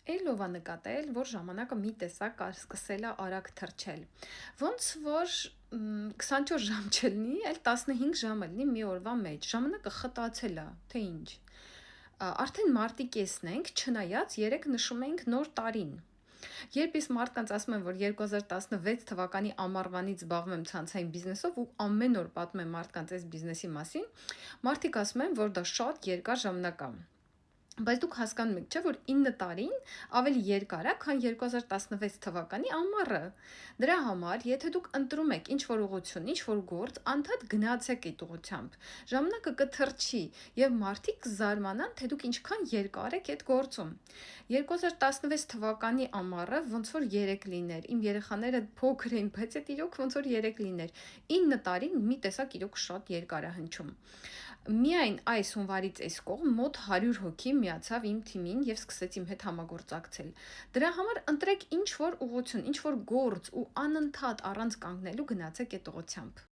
Էյլովը նկատել, որ ժամանակը մի տեսակ սկսել է արագ թռչել։ Ոնց որ 24 ժամ չլինի, այլ 15 ժամ լինի մի օրվա մեջ։ Ժամանակը խտացել է, թե ինչ։ Արդեն մարտի կեսն ենք, չնայած երեք նշում ենք նոր տարին։ Երբ ես մարդկանց ասում եմ, որ 2016 թվականի ամառվանից զբաղվում եմ ցանցային բիզնեսով ու ամեն օր պատմում եմ մարդկանց այս բիզնեսի մասին, մարդիկ ասում են, որ դա շատ երկար ժամանակ է։ Բայց դուք հասկանում եք, չէ՞, որ 9 տարին ավելի երկար է, քան 2016 թվականի ամառը։ Դրա համար, եթե դուք ընտրում եք ինչ-որ ուղղություն, ինչ-որ գործ, անդադ գնացեք այդ ուղղությամբ։ Ժամանակը կթռչի եւ մարդիկ կզարմանան, թե դուք ինչքան երկար եք այդ գործում։ 2016 թվականի ամառը ոնց որ 3 լիներ։ Իմ երեխաները փոքր էին, բայց այդ իրոք ոնց որ 3 լիներ։ 9 տարին մի տեսակ իրոք շատ երկար է հնչում։ Միայն այս հունվարից այս կողմ մոտ 100 հոգի միացավ իմ թիմին եւ սկսեց իմ հետ համագործակցել։ Դրա համար ընտրեք ինչ-որ ուղղություն, ինչ-որ գործ ու անընդհատ առանց կանգնելու գնացեք այդ ուղղությամբ։